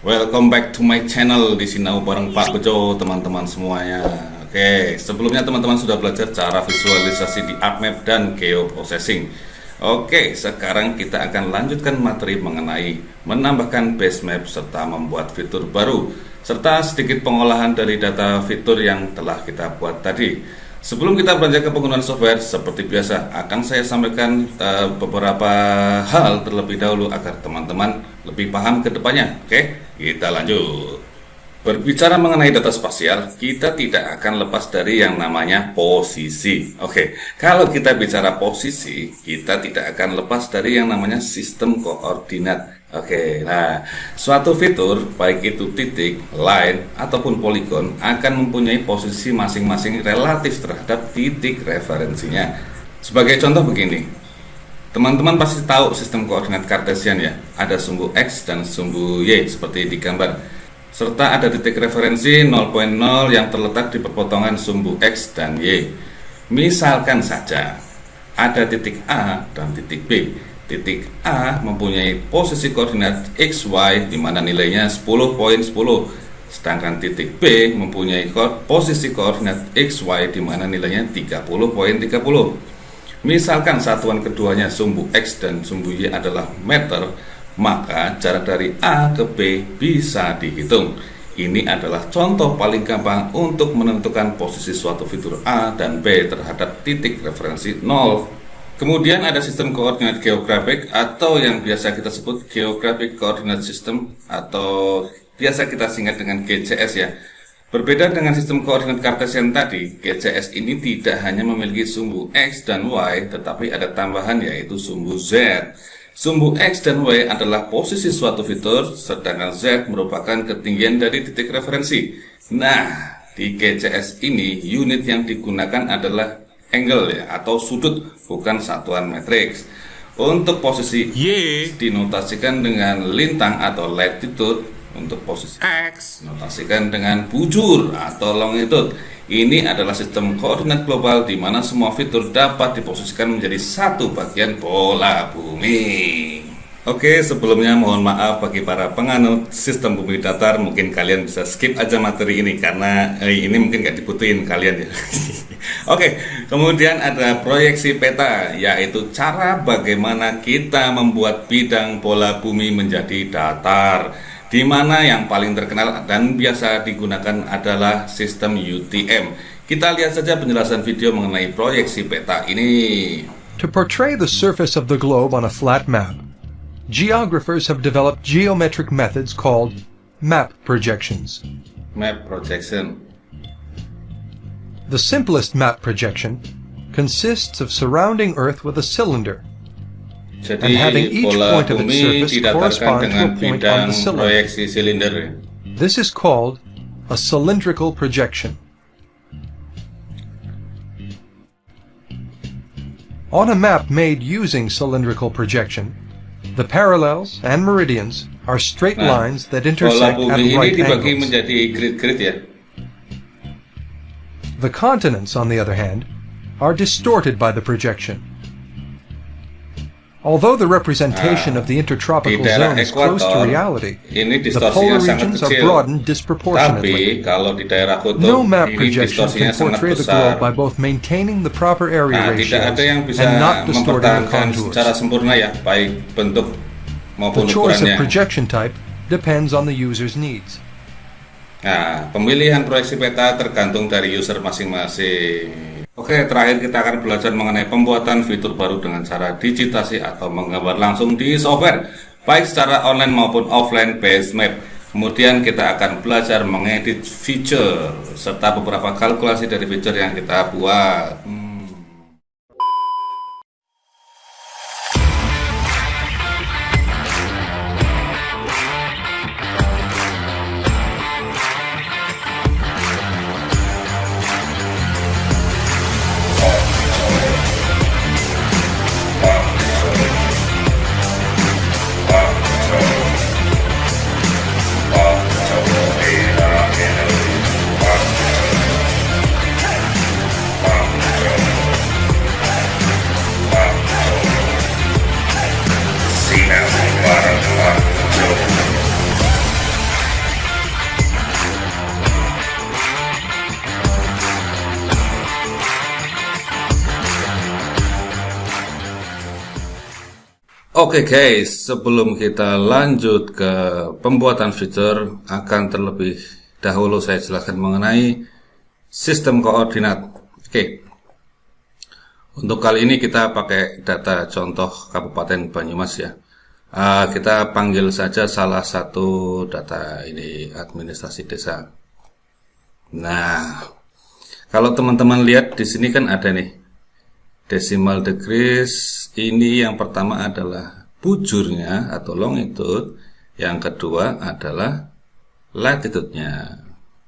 Welcome back to my channel di Sinau bareng Pak Bejo, teman-teman semuanya. Oke, sebelumnya teman-teman sudah belajar cara visualisasi di ArcMap dan geoprocessing. Oke, sekarang kita akan lanjutkan materi mengenai menambahkan base map serta membuat fitur baru serta sedikit pengolahan dari data fitur yang telah kita buat tadi. Sebelum kita beranjak ke penggunaan software, seperti biasa akan saya sampaikan beberapa hal terlebih dahulu agar teman-teman lebih paham ke depannya. Oke, kita lanjut. Berbicara mengenai data spasial, kita tidak akan lepas dari yang namanya posisi. Oke, kalau kita bicara posisi, kita tidak akan lepas dari yang namanya sistem koordinat. Oke, nah, suatu fitur, baik itu titik, line, ataupun poligon, akan mempunyai posisi masing-masing relatif terhadap titik referensinya. Sebagai contoh begini, teman-teman pasti tahu sistem koordinat Kartesian ya, ada sumbu X dan sumbu Y seperti di gambar, serta ada titik referensi 0,0 yang terletak di perpotongan sumbu X dan Y. Misalkan saja, ada titik A dan titik B. Titik A mempunyai posisi koordinat XY di mana nilainya 10,10, sedangkan titik B mempunyai posisi koordinat XY di mana nilainya 30,30. Misalkan satuan keduanya sumbu X dan sumbu Y adalah meter, maka jarak dari A ke B bisa dihitung. Ini adalah contoh paling gampang untuk menentukan posisi suatu fitur A dan B terhadap titik referensi 0. Kemudian ada sistem koordinat geografik atau yang biasa kita sebut Geographic Coordinate System atau biasa kita singkat dengan GCS ya. Berbeda dengan sistem koordinat Kartesian tadi, GCS ini tidak hanya memiliki sumbu X dan Y, tetapi ada tambahan yaitu sumbu Z. Sumbu X dan Y adalah posisi suatu fitur, sedangkan Z merupakan ketinggian dari titik referensi. Nah, di GCS ini unit yang digunakan adalah angle ya, atau sudut, bukan satuan matriks. Untuk posisi Y dinotasikan dengan lintang atau latitude, untuk posisi X dinotasikan dengan bujur atau longitude. Ini adalah sistem koordinat global di mana semua fitur dapat diposisikan menjadi satu bagian bola bumi. Oke, sebelumnya mohon maaf bagi para penganut sistem bumi datar, mungkin kalian bisa skip aja materi ini karena ini mungkin gak dibutuhin kalian ya. Oke, kemudian ada proyeksi peta, yaitu cara bagaimana kita membuat bidang bola bumi menjadi datar, di mana yang paling terkenal dan biasa digunakan adalah sistem UTM. Kita lihat saja penjelasan video mengenai proyeksi peta ini. To portray the surface of the globe on a flat map, geographers have developed geometric methods called map projections. Map projection. The simplest map projection consists of surrounding Earth with a cylinder Jadi and having each bola point of its bumi surface didatarkan correspond to dengan a point bidang on the cylinder. proyeksi silinder. This is called a cylindrical projection. On a map made using cylindrical projection, the parallels and meridians are straight Nah, lines that bola intersect at bumi ini right dibagi angles. menjadi grid-grid ya. The continents, on the other hand, are distorted by the projection. Although the representation of the Di intertropical daerah zone is close to ekuator reality, ini the distorsinya polar sangat regions are kecil. broadened Tapi disproportionately. kalau di daerah kutub No map ini projection distorsinya can sangat portray the besar. globe by both maintaining the proper area Nah, tidak ratios ada yang bisa and not distorting the mempertahankan secara contours. sempurna ya, baik bentuk maupun The choice of ukurannya. projection type depends on the user's needs. Nah, pemilihan proyeksi peta tergantung dari user masing-masing. Oke, terakhir kita akan belajar mengenai pembuatan fitur baru dengan cara digitasi atau menggambar langsung di software, baik secara online maupun offline base map. Kemudian kita akan belajar mengedit feature serta beberapa kalkulasi dari feature yang kita buat. Oke guys, sebelum kita lanjut ke pembuatan fitur, akan terlebih dahulu saya jelaskan mengenai sistem koordinat. Oke, untuk kali ini kita pakai data contoh Kabupaten Banyumas ya. Kita panggil saja salah satu data ini administrasi desa. Nah, kalau teman-teman lihat di sini kan ada nih decimal degrees. Ini yang pertama adalah bujurnya atau longitude, yang kedua adalah latitude-nya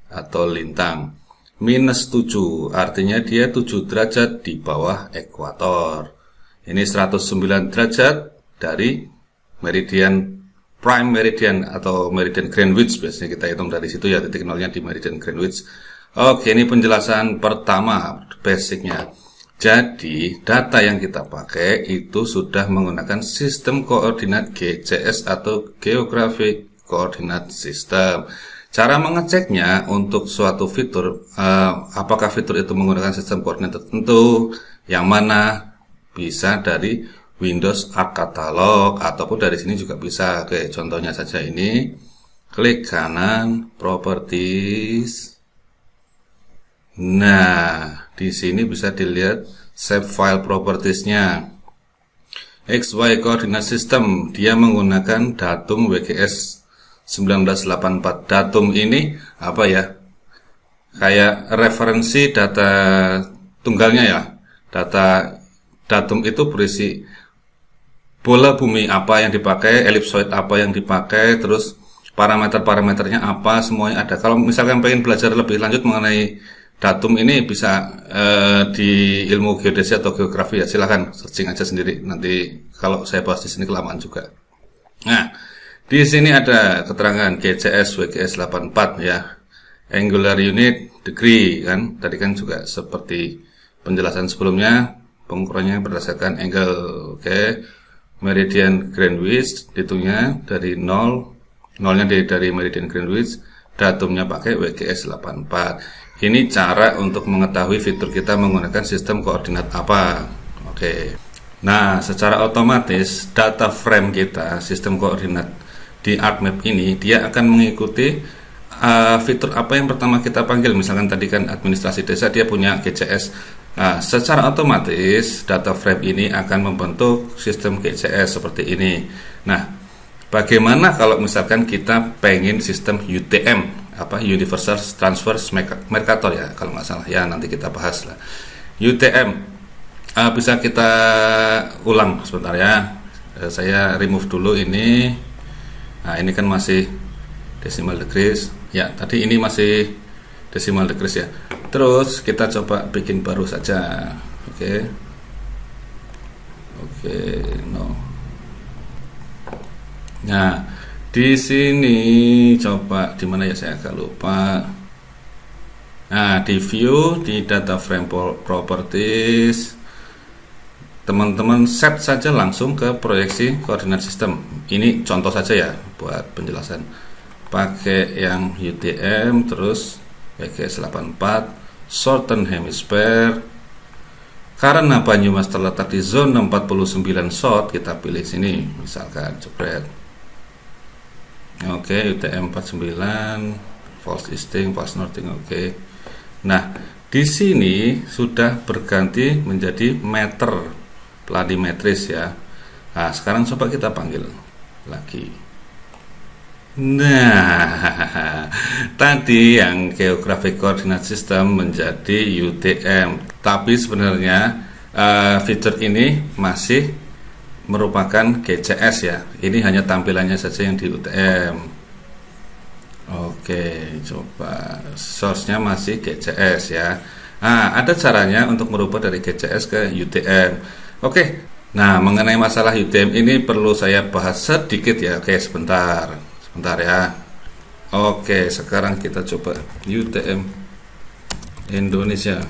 atau lintang. -7 artinya dia 7 derajat di bawah ekuator. Ini 109 derajat dari meridian prime meridian atau meridian Greenwich, biasanya kita hitung dari situ ya, titik nolnya di meridian Greenwich. Oke, ini penjelasan pertama basicnya. Jadi data yang kita pakai itu sudah menggunakan sistem koordinat GCS atau Geographic Coordinate System. Cara mengeceknya untuk suatu fitur, apakah fitur itu menggunakan sistem koordinat tertentu, yang mana bisa dari Windows Arc Catalog ataupun dari sini juga bisa. Oke, contohnya saja ini, klik kanan, Properties. Nah, di sini bisa dilihat save file properties-nya. XY Coordinate System, dia menggunakan datum WGS 1984. Datum ini apa ya? Kayak referensi data tunggalnya ya. Datum itu berisi bola bumi apa yang dipakai, ellipsoid apa yang dipakai, terus parameter-parameternya apa, semuanya ada. Kalau misalkan pengen belajar lebih lanjut mengenai datum ini bisa di ilmu geodesi atau geografi ya, silahkan searching aja sendiri. Nanti kalau saya bahas di sini kelamaan juga. Nah, di sini ada keterangan GCS WGS 84 ya. Angular unit degree kan. Tadi kan juga seperti penjelasan sebelumnya, pengukurannya berdasarkan angle. Oke. Meridian Greenwich hitungnya dari 0-nya dari meridian Greenwich, datumnya pakai WGS 84. Ini cara untuk mengetahui fitur kita menggunakan sistem koordinat apa. Oke. Nah, secara otomatis data frame kita, sistem koordinat di ArcMap ini, dia akan mengikuti fitur apa yang pertama kita panggil. Misalkan tadi kan administrasi desa, dia punya GCS. Nah, secara otomatis data frame ini akan membentuk sistem GCS seperti ini. Nah, bagaimana kalau misalkan kita pengen sistem UTM, Universal Transfer Mercator ya, kalau nggak salah ya, nanti kita bahas lah. UTM bisa kita ulang sebentar ya. Saya remove dulu ini. Nah, ini kan masih decimal degrees ya, tadi ini masih decimal degrees ya. Terus kita coba bikin baru saja. Oke, no. Nah, di sini coba di mana ya, saya agak lupa. Nah, di view, di data frame properties, teman-teman set saja langsung ke proyeksi koordinat sistem. Ini contoh saja ya buat penjelasan. Pakai yang UTM, terus WGS 84, Southern Hemisphere. Karena Banyumas terletak di zona 49 South, kita pilih sini misalkan jebret. Oke, UTM 49, false easting, false northing. Oke. Nah, di sini sudah berganti menjadi meter planimetris ya. Nah, sekarang coba kita panggil lagi. Nah, tadi yang Geographic Coordinate System menjadi UTM, tapi sebenarnya fitur ini masih merupakan GCS ya. Ini hanya tampilannya saja yang di UTM. Oke, coba source-nya masih GCS ya. Nah, ada caranya untuk merubah dari GCS ke UTM. Oke. Nah, mengenai masalah UTM ini perlu saya bahas sedikit ya. Oke, sebentar ya. Oke, sekarang kita coba UTM Indonesia.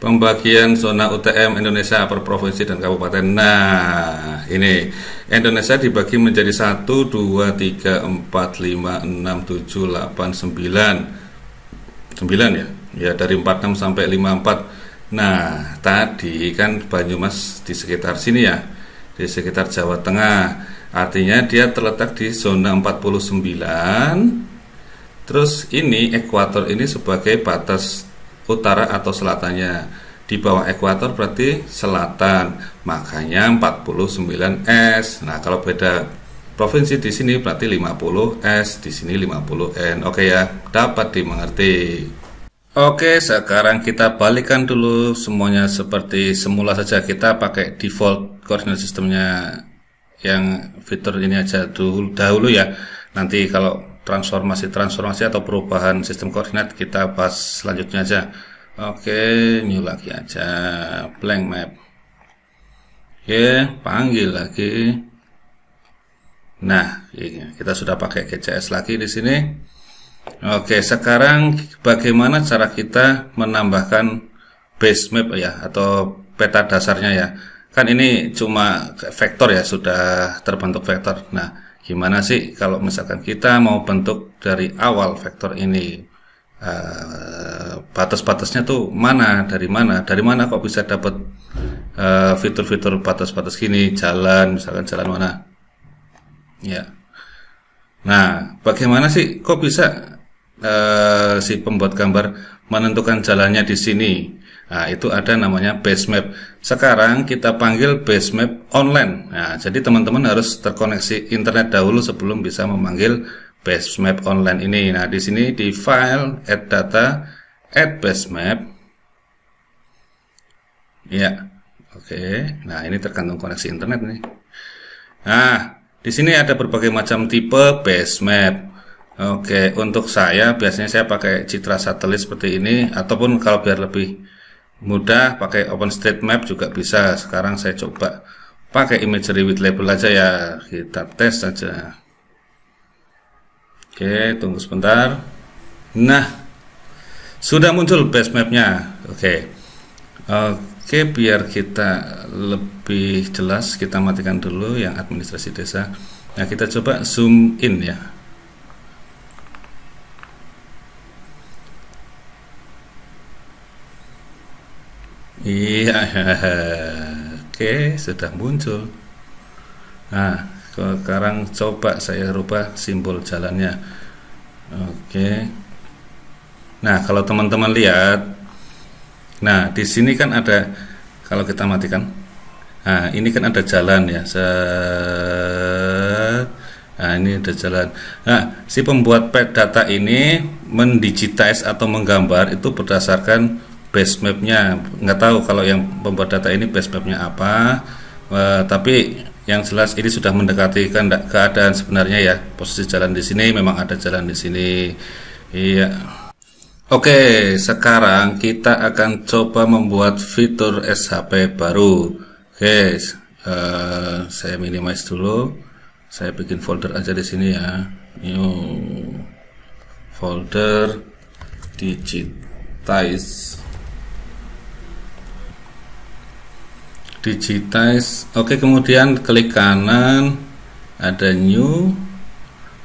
Pembagian zona UTM Indonesia per provinsi dan kabupaten. Nah, ini Indonesia dibagi menjadi 1, 2, 3, 4, 5, 6, 7, 8, 9. 9 ya. Ya, dari 46 sampai 54. Nah, tadi kan Banyumas di sekitar sini ya. Di sekitar Jawa Tengah. Artinya dia terletak di zona 49. Terus ini ekuator ini sebagai batas utara atau selatannya. Di bawah ekuator berarti selatan, makanya 49 S. Nah, kalau beda provinsi di sini berarti 50 S, di sini 50 N. Oke ya, dapat dimengerti. Oke, sekarang kita balikan dulu semuanya seperti semula saja. Kita pakai default coordinate sistemnya yang fitur ini aja dahulu ya. Nanti kalau transformasi atau perubahan sistem koordinat kita bahas selanjutnya aja. Oke, new lagi aja, blank map. Oke, panggil lagi. Nah, kita sudah pakai GCS lagi di sini. Oke, sekarang bagaimana cara kita menambahkan base map ya, atau peta dasarnya ya. Kan ini cuma vektor ya, sudah terbentuk vektor. Nah, gimana sih kalau misalkan kita mau bentuk dari awal vektor ini? Batas-batasnya tuh dari mana kok bisa dapat fitur-fitur batas-batas gini, jalan, misalkan jalan mana ya. Nah, bagaimana sih kok bisa si pembuat gambar menentukan jalannya di sini? Nah, itu ada namanya base map. Sekarang kita panggil base map online. Nah, jadi teman-teman harus terkoneksi internet dahulu sebelum bisa memanggil base map online ini. Nah, di sini di file add data, add base map. Ya, oke. Nah, ini tergantung koneksi internet nih. Nah, di sini ada berbagai macam tipe base map. Oke, untuk saya biasanya saya pakai citra satelit seperti ini, ataupun kalau biar lebih mudah pakai OpenStreetMap juga bisa. Sekarang saya coba pakai imagery with label aja ya. Kita tes saja. Oke, tunggu sebentar. Nah, sudah muncul base mapnya. Oke, biar kita lebih jelas, kita matikan dulu yang administrasi desa. Nah, kita coba zoom in ya. Iya, oke, sudah muncul. Nah, sekarang coba saya rubah simbol jalannya. Oke. Nah, kalau teman-teman lihat, nah di sini kan ada, kalau kita matikan, nah ini kan ada jalan ya. Nah, ini ada jalan. Nah, si pembuat pet data ini mendigitize atau menggambar itu berdasarkan base mapnya. Nggak tahu kalau yang pembuat data ini base mapnya apa, tapi yang jelas ini sudah mendekati keadaan sebenarnya ya. Posisi jalan di sini memang ada jalan di sini. Iya. Oke, sekarang kita akan coba membuat fitur SHP baru. Oke, saya minimize dulu. Saya bikin folder aja di sini ya. New folder digitize. Oke, kemudian klik kanan, ada new,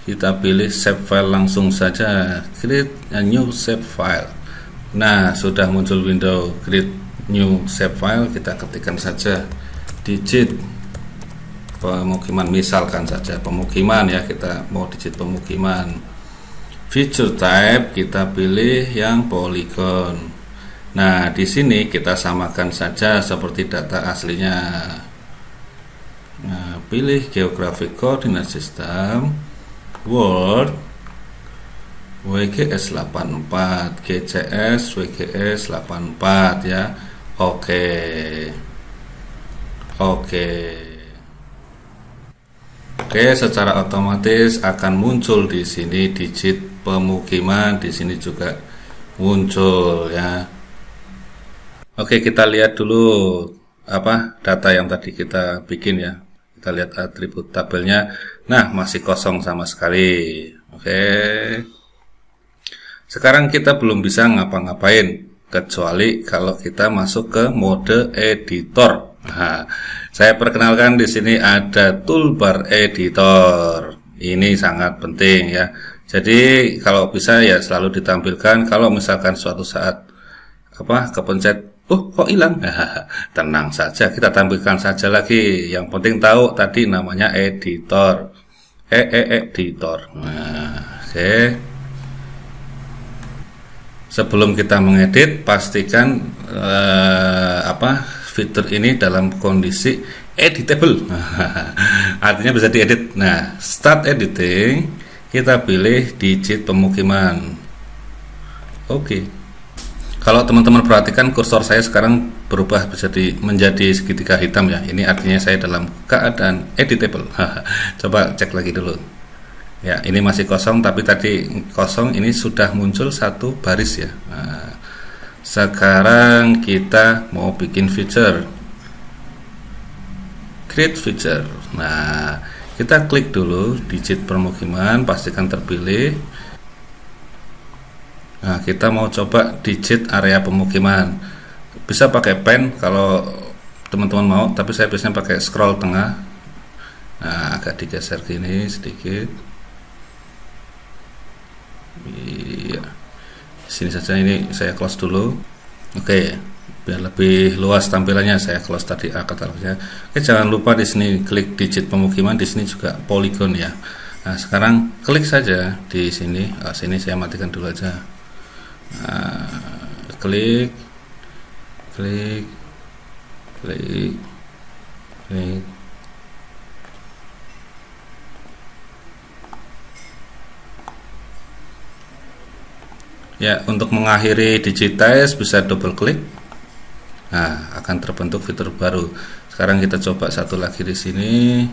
kita pilih save file langsung saja, create a new save file. Nah, sudah muncul window create new save file. Kita ketikkan saja digit pemukiman, misalkan saja pemukiman ya, kita mau digit pemukiman. Feature type kita pilih yang polygon. Nah, di sini kita samakan saja seperti data aslinya. Nah, pilih Geographic Coordinate System, Word, WGS 84, GCS, WGS 84 ya. Oke. Oke, secara otomatis akan muncul di sini digit pemukiman, di sini juga muncul ya. Oke, kita lihat dulu apa data yang tadi kita bikin ya. Kita lihat atribut tabelnya. Nah, masih kosong sama sekali. Oke. Sekarang kita belum bisa ngapa-ngapain. kecuali kalau kita masuk ke mode editor. Nah, saya perkenalkan di sini ada toolbar editor. Ini sangat penting ya. Jadi kalau bisa ya selalu ditampilkan. Kalau misalkan suatu saat kepencet, kok hilang? Tenang saja, kita tampilkan saja lagi. Yang penting tahu tadi namanya editor. Editor. Nah, oke. Sebelum kita mengedit, pastikan fitur ini dalam kondisi editable. Artinya bisa diedit. Nah, start editing, kita pilih digit pemukiman. Oke. Kalau teman-teman perhatikan kursor saya sekarang berubah menjadi segitiga hitam ya. Ini artinya saya dalam keadaan editable. Coba cek lagi dulu. Ya, ini masih kosong, tapi tadi kosong, ini sudah muncul satu baris ya. Nah, sekarang kita mau bikin feature, create feature. Nah, kita klik dulu digit permukiman, pastikan terpilih. Nah, kita mau coba digit area pemukiman. Bisa pakai pen kalau teman-teman mau, tapi saya biasanya pakai scroll tengah. Nah, agak digeser gini sedikit. Iya, sini saja, ini saya close dulu. Oke, biar lebih luas tampilannya saya close tadi katalognya. Oke, jangan lupa di sini klik digit pemukiman, di sini juga polygon ya. Nah, sekarang klik saja di sini. Sini saya matikan dulu aja. Nah, klik. Ya, untuk mengakhiri digitize bisa double klik. Nah, akan terbentuk fitur baru. Sekarang kita coba satu lagi di sini.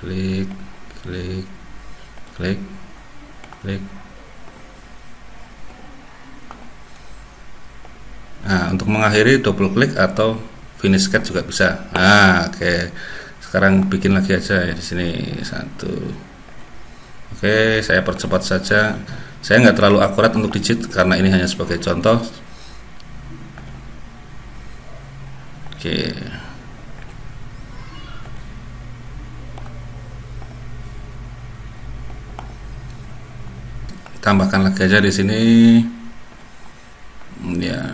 Klik. Nah, untuk mengakhiri double klik atau finish cut juga bisa. Nah, oke. Sekarang bikin lagi aja ya di sini satu. Oke, saya percepat saja. Saya nggak terlalu akurat untuk digit karena ini hanya sebagai contoh. Oke. Tambahkan lagi aja di sini. Ya.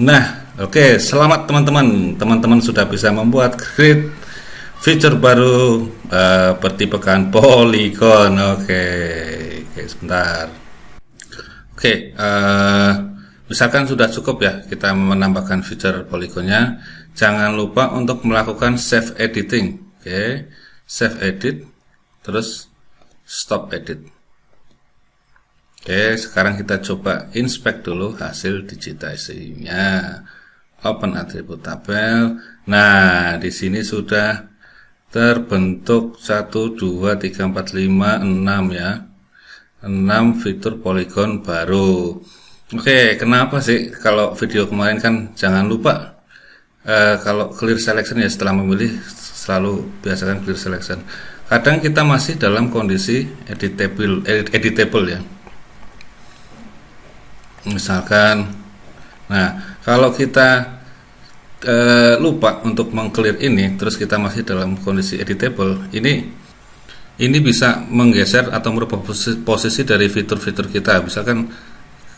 Nah, oke, selamat teman-teman. Teman-teman sudah bisa membuat create feature baru bertipekan polygon. Oke, sebentar. Oke, misalkan sudah cukup ya kita menambahkan fitur polygonnya. Jangan lupa untuk melakukan save editing. Oke, save edit, terus stop edit. Oke, sekarang kita coba inspect dulu hasil digitizingnya. Open atribut tabel. Nah, di sini sudah terbentuk 1, 2, 3, 4, 5, 6 ya. 6 fitur polygon baru. Oke, kenapa sih kalau video kemarin kan jangan lupa kalau clear selection ya, setelah memilih selalu biasakan clear selection. Kadang kita masih dalam kondisi editable ya. Misalkan, nah kalau kita lupa untuk mengclear ini, terus kita masih dalam kondisi editable, ini bisa menggeser atau merubah posisi dari fitur-fitur kita. Misalkan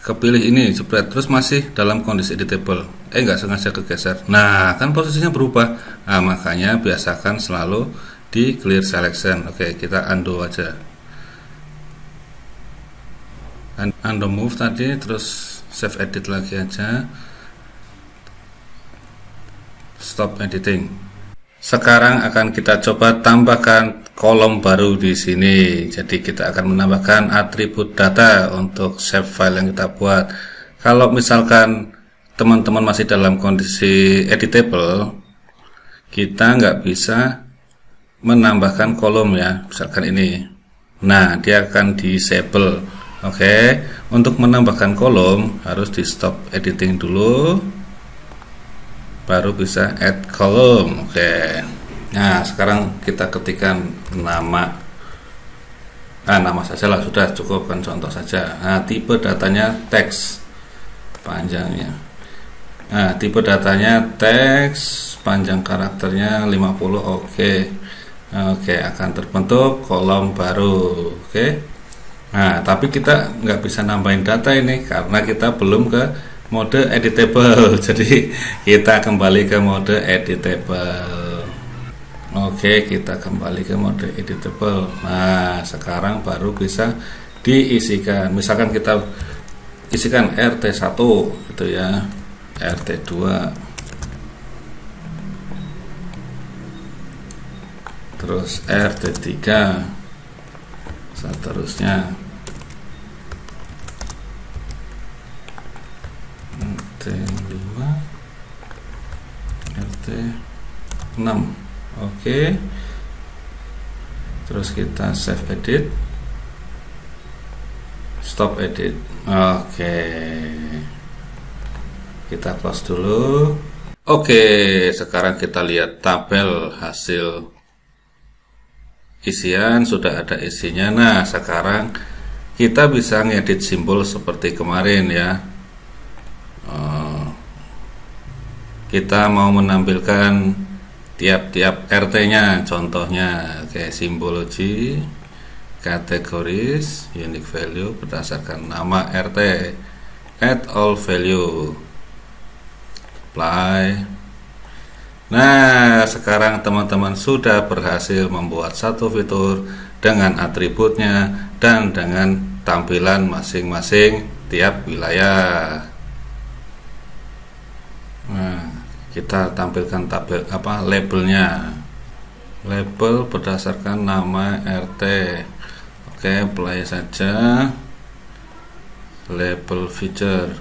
kepilih ini jebret, terus masih dalam kondisi editable, nggak sengaja kegeser, nah kan posisinya berubah. Nah, makanya biasakan selalu di clear selection. Oke, kita undo aja, undo move tadi, terus save edit lagi aja, stop editing. Sekarang akan kita coba tambahkan kolom baru di sini. Jadi kita akan menambahkan atribut data untuk save file yang kita buat. Kalau misalkan teman-teman masih dalam kondisi editable, kita nggak bisa menambahkan kolom ya. Misalkan ini, nah dia akan disable. Oke, untuk menambahkan kolom harus di stop editing dulu, baru bisa add column. Oke. Nah, sekarang kita ketikkan nama Nama saja lah, sudah cukup kan, contoh saja. Nah, tipe datanya teks panjangnya. Nah, tipe datanya teks, panjang karakternya 50. Oke. Oke, akan terbentuk kolom baru. Oke. Nah, tapi kita nggak bisa nambahin data ini karena kita belum ke mode editable. Jadi kita kembali ke mode editable. Oke, kita kembali ke mode editable. Nah, sekarang baru bisa diisikan. Misalkan kita isikan RT1 gitu ya, RT2, terus RT3, seterusnya RT5, RT6. Oke, terus kita save edit, stop edit. Oke, kita close dulu. Oke, sekarang kita lihat tabel hasil isian, sudah ada isinya. Nah, sekarang kita bisa ngedit simbol seperti kemarin ya. Kita mau menampilkan tiap-tiap RT-nya, contohnya kayak simbologi, kategoris, unique value berdasarkan nama RT, add all value, apply. Nah, sekarang teman-teman sudah berhasil membuat satu fitur dengan atributnya dan dengan tampilan masing-masing tiap wilayah. Nah, kita tampilkan tabel labelnya, label berdasarkan nama RT. Oke, play saja, label feature.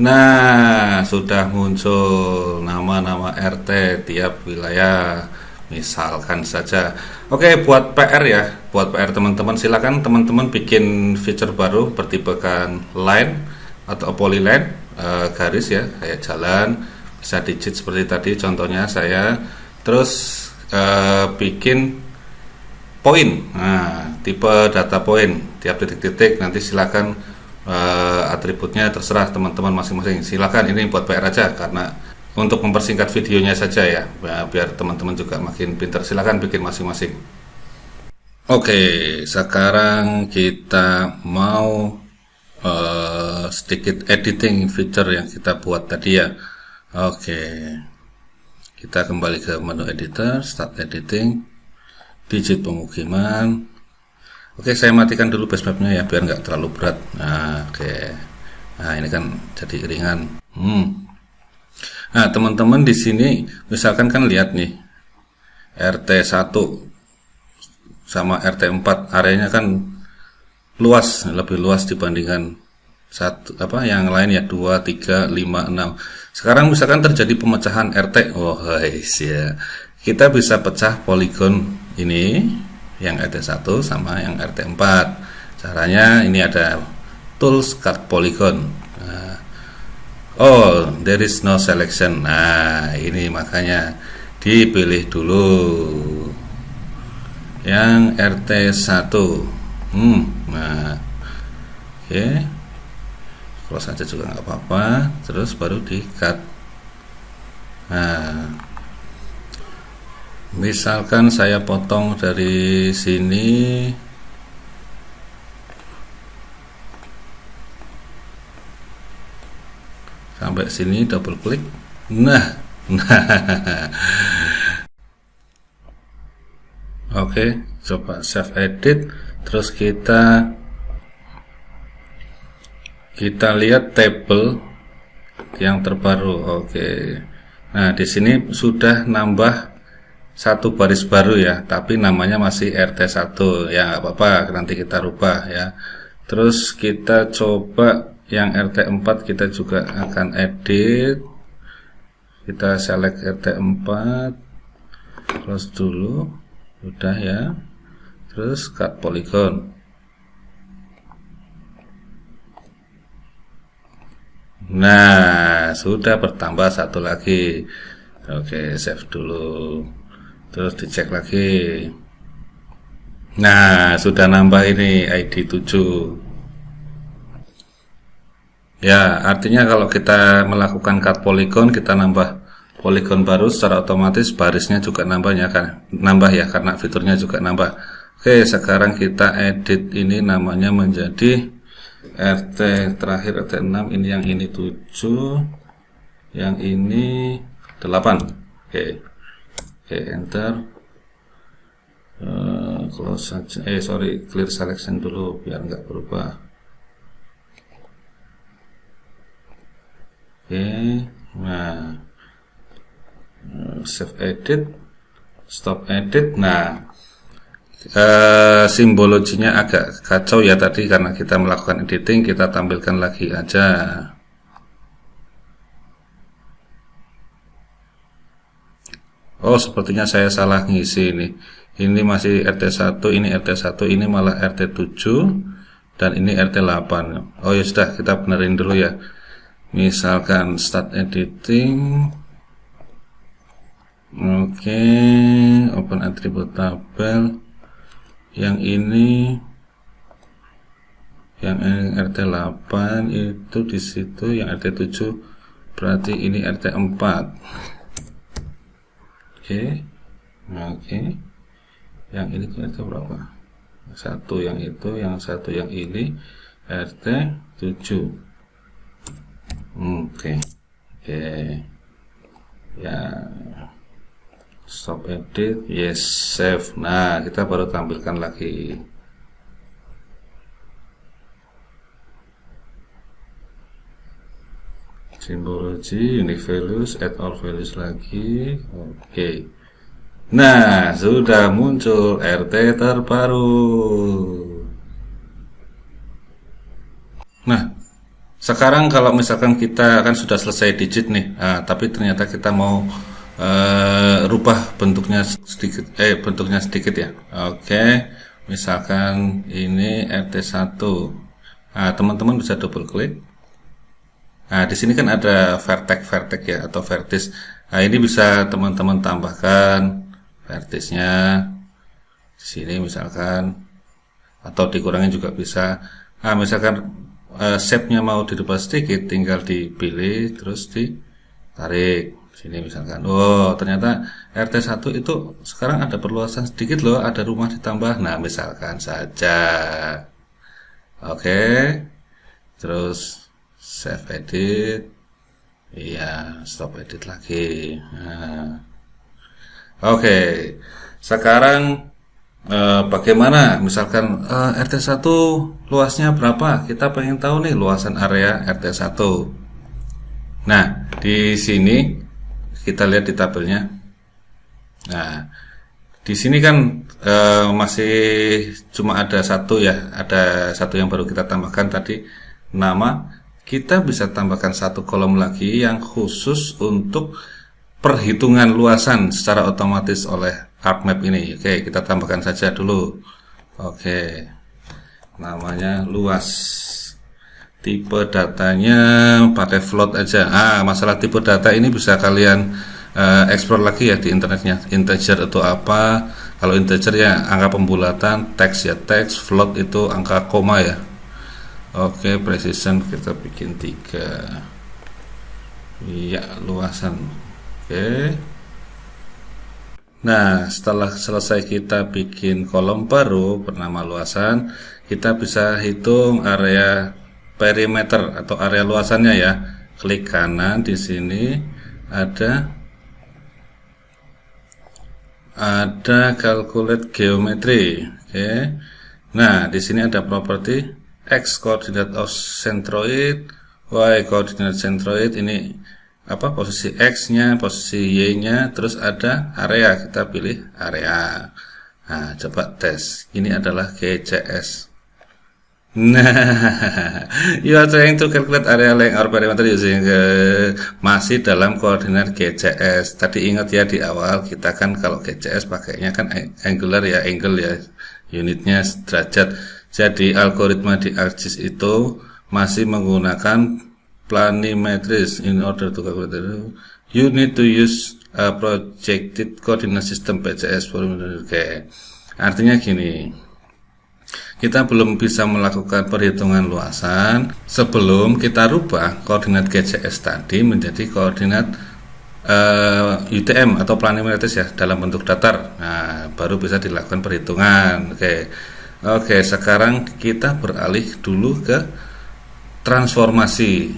Nah, sudah muncul nama-nama RT tiap wilayah, misalkan saja. Oke, buat PR ya, buat PR teman-teman, silakan teman-teman bikin feature baru bertipekan line atau polyline, garis ya, kayak jalan, bisa digit seperti tadi contohnya saya. Terus bikin poin. Nah, tipe data poin tiap titik-titik, nanti silakan atributnya terserah teman-teman masing-masing. Silakan, ini buat PR aja karena untuk mempersingkat videonya saja ya, biar teman-teman juga makin pintar. Silakan bikin masing-masing. Oke, sekarang kita mau sedikit editing feature yang kita buat tadi ya. Oke, kita kembali ke menu editor, start editing, digit pemukiman. Oke, saya matikan dulu base mapnya ya, biar nggak terlalu berat. Nah, oke, nah ini kan jadi ringan. Nah, teman-teman di sini, misalkan kan lihat nih, RT1 sama RT4 areanya kan luas, lebih luas dibandingkan yang lain ya, 2, 3, 5, 6. Sekarang misalkan terjadi pemecahan RT, guys ya, kita bisa pecah poligon ini yang RT1 sama yang RT4. Caranya ini ada tools cut polygon. Nah, there is no selection. Nah, ini makanya dipilih dulu yang RT1. Nah, oke, close aja juga nggak apa-apa, terus baru di cut. Nah, misalkan saya potong dari sini sampai sini, double klik. Nah oke, coba save edit, terus kita lihat tabel yang terbaru. Oke, nah di sini sudah nambah satu baris baru ya, tapi namanya masih RT1 ya, nggak apa-apa, nanti kita rubah ya. Terus kita coba yang RT4, kita juga akan edit, kita select RT4, close dulu, udah ya, terus cut polygon. Nah, sudah bertambah satu lagi. Oke, save dulu, terus dicek lagi. Nah, sudah nambah ini ID 7. Ya, artinya kalau kita melakukan cut polygon, kita nambah poligon baru, secara otomatis barisnya juga nambahnya kan, nambah ya, karena fiturnya juga nambah. Oke, sekarang kita edit ini namanya menjadi RT terakhir, RT 6, ini yang ini 7, yang ini 8. Oke. Oke, enter. Close saja. Clear selection dulu biar nggak berubah. Oke, nah, save edit, stop edit. Nah, simbologinya agak kacau ya tadi karena kita melakukan editing. Kita tampilkan lagi aja. Oh, sepertinya saya salah ngisi ini. Ini masih RT1, ini RT1, ini malah RT7, dan ini RT8. Oh ya sudah, kita benerin dulu ya. Misalkan start editing. Oke, open attribute tabel. Yang ini RT8 itu di situ, yang RT7 berarti ini RT4. Oke. Oke. Yang ini RT berapa? Satu yang itu, yang satu yang ini RT7. Oke. Ya, stop edit, yes, save. Nah, kita baru tampilkan lagi. Simbology, unique values, add all values lagi. Oke. Nah, sudah muncul RT terbaru. Nah, sekarang kalau misalkan kita kan sudah selesai digit nih, tapi ternyata kita mau rubah bentuknya sedikit ya. Oke, misalkan ini RT1. Nah, teman-teman bisa double klik. Nah, di sini kan ada vertex ya, atau vertis. Nah, ini bisa teman-teman tambahkan vertisnya di sini misalkan, atau dikurangin juga bisa. Nah, misalkan shape-nya mau dirubah sedikit, tinggal dipilih terus ditarik sini misalkan. Oh, ternyata RT1 itu sekarang ada perluasan sedikit loh, ada rumah ditambah. Nah, misalkan saja. Oke. Terus save edit. Iya, stop edit lagi. Nah. Oke. Sekarang bagaimana misalkan RT1 luasnya berapa? Kita pengen tahu nih luasan area RT1. Nah, di sini kita lihat di tabelnya. Nah, di sini kan masih cuma ada satu ya, ada satu yang baru kita tambahkan tadi, nama. Kita bisa tambahkan satu kolom lagi yang khusus untuk perhitungan luasan secara otomatis oleh ArcMap ini. Oke, kita tambahkan saja dulu. Oke, namanya luas. Tipe datanya pakai float aja. Masalah tipe data ini bisa kalian explore lagi ya di internetnya. Integer itu apa? Kalau integer ya angka pembulatan, teks ya teks, float itu angka koma ya. Oke, precision kita bikin 3. Iya, luasan. Oke. Nah, setelah selesai kita bikin kolom baru bernama luasan, kita bisa hitung area perimeter atau area luasannya ya. Klik kanan di sini ada calculate geometry. Oke. Nah, di sini ada properti X coordinate of centroid, Y coordinate centroid, ini apa posisi X-nya, posisi Y-nya, terus ada area, kita pilih area. Nah, coba tes. Ini adalah GCS. Nah, you are trying to calculate area length or perimeter using masih dalam koordinat GCS. Tadi ingat ya di awal kita kan kalau GCS pakainya kan angular ya, angle ya, unitnya derajat. Jadi algoritma di ArcGIS itu masih menggunakan planimetris. In order to calculate, you need to use a projected coordinate system PCS. Oke, artinya gini. kita belum bisa melakukan perhitungan luasan sebelum kita rubah koordinat GCS tadi menjadi koordinat UTM atau planimetrics ya, dalam bentuk datar. Nah, baru bisa dilakukan perhitungan. Oke, sekarang kita beralih dulu ke transformasi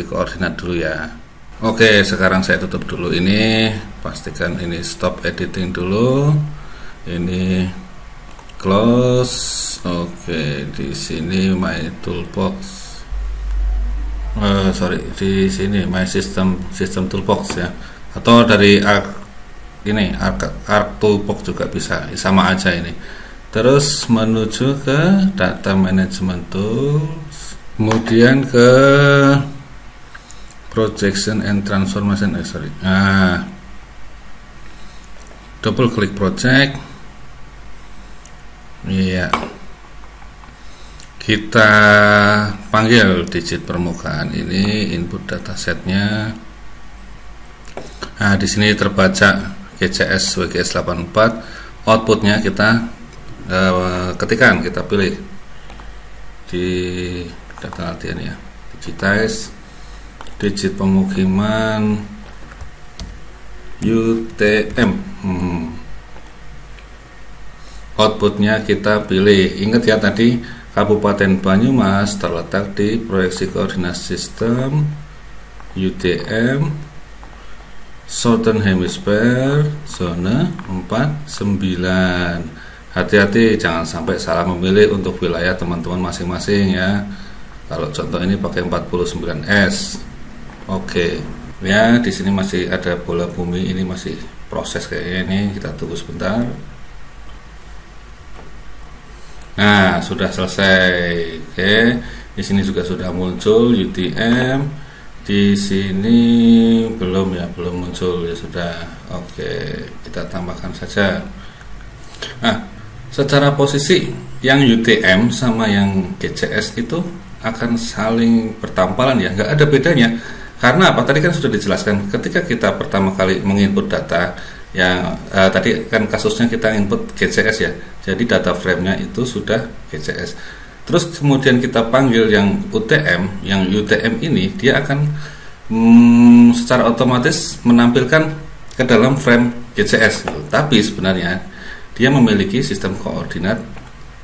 koordinat dulu ya. Oke, sekarang saya tutup dulu ini, pastikan ini stop editing dulu. Ini close. Oke, di sini my toolbox. Di sini my system toolbox ya. Atau dari arc toolbox juga bisa, sama aja ini. Terus menuju ke data management tools, kemudian ke projection and transformation. Double klik project. Iya. Kita panggil digit permukaan ini, input datasetnya. Nah, di sini terbaca GCS WGS 84. Outputnya kita ketikkan, kita pilih di data latihan ya. Digitize, digit pemukiman UTM. Outputnya kita pilih. Ingat ya, tadi Kabupaten Banyumas terletak di proyeksi koordinat sistem UTM Southern Hemisphere zona 49. Hati-hati jangan sampai salah memilih untuk wilayah teman-teman masing-masing ya. Kalau contoh ini pakai 49S. Oke. Ya, di sini masih ada bola bumi, ini masih proses kayaknya, ini kita tunggu sebentar. Nah, sudah selesai. Oke, di sini juga sudah muncul UTM. Di sini belum muncul ya, sudah. Oke, kita tambahkan saja. Nah, secara posisi yang UTM sama yang GCS itu akan saling bertampalan ya, nggak ada bedanya. Karena apa? Tadi kan sudah dijelaskan ketika kita pertama kali menginput data yang tadi kan kasusnya kita input GCS ya, jadi data frame-nya itu sudah GCS. Terus kemudian kita panggil yang UTM, yang UTM ini dia akan secara otomatis menampilkan ke dalam frame GCS. Tapi sebenarnya dia memiliki sistem koordinat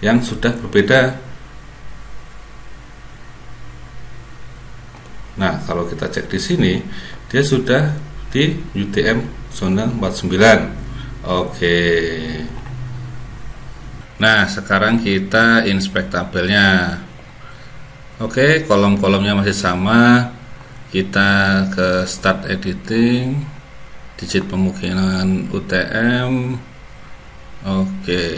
yang sudah berbeda. Nah, kalau kita cek di sini, dia sudah di UTM zona 49. Oke. Nah, sekarang kita inspect tabelnya. Oke, kolom-kolomnya masih sama. Kita ke start editing, digit pemukiman UTM. Oke.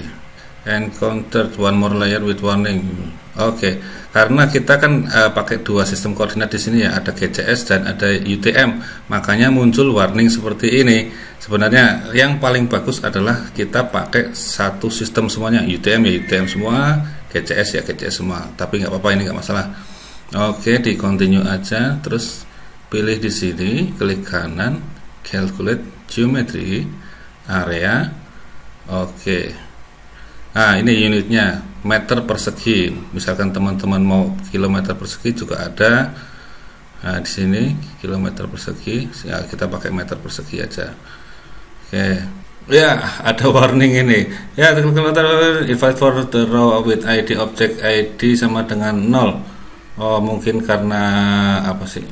Encountered one more layer with warning. Oke, karena kita kan pakai dua sistem koordinat di sini ya, ada GCS dan ada UTM, makanya muncul warning seperti ini. Sebenarnya yang paling bagus adalah kita pakai satu sistem semuanya, UTM ya UTM semua, GCS ya GCS semua. Tapi nggak apa-apa, ini nggak masalah. Oke, di continue aja, terus pilih di sini, klik kanan, calculate geometry area. Oke. Nah, ini unitnya meter persegi. Misalkan teman-teman mau kilometer persegi juga ada. Nah, di sini kilometer persegi. Ya, kita pakai meter persegi aja. Oke. Ya, ada warning ini. Ya, kilometer invite for the row with ID object ID sama dengan 0. Oh, mungkin karena apa sih?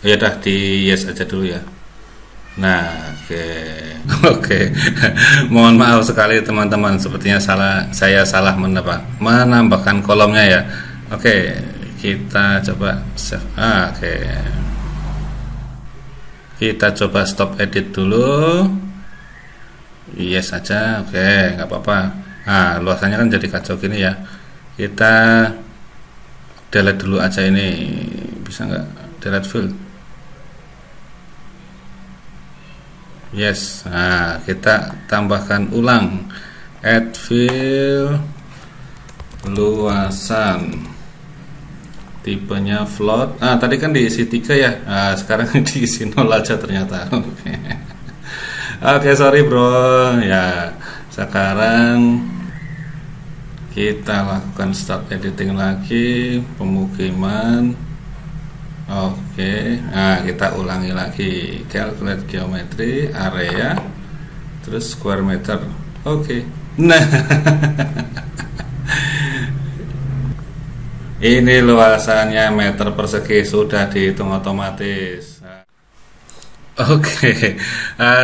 Ya dah, di yes aja dulu ya. Nah, oke. Mohon maaf sekali teman-teman, sepertinya saya salah menambahkan kolomnya ya. Oke, kita coba save. Oke. Kita coba stop edit dulu. Yes aja. Oke, nggak apa-apa. Nah, luasannya kan jadi kacau gini ya. Kita delete dulu aja ini. Bisa nggak? Delete field. Yes, nah kita tambahkan ulang add fill luasan tipenya float. Tadi kan diisi 3 ya, sekarang diisi 0 aja ternyata. Oke, sorry bro ya. Sekarang Kita lakukan start editing lagi, pemukiman. Oke, nah kita ulangi lagi, calculate geometry, area, terus square meter. Oke, nah ini luasannya meter persegi sudah dihitung otomatis. Oke,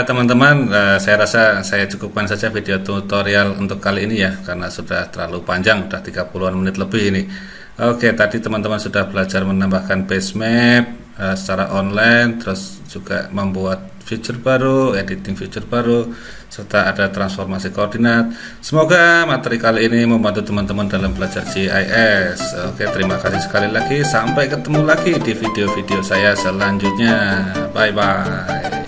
teman-teman, saya rasa saya cukupkan saja video tutorial untuk kali ini ya, karena sudah terlalu panjang, sudah 30-an menit lebih ini. Oke, tadi teman-teman sudah belajar menambahkan base map secara online, terus juga membuat feature baru, editing feature baru, serta ada transformasi koordinat. Semoga materi kali ini membantu teman-teman dalam belajar GIS. Oke, terima kasih sekali lagi. Sampai ketemu lagi di video-video saya selanjutnya. Bye-bye.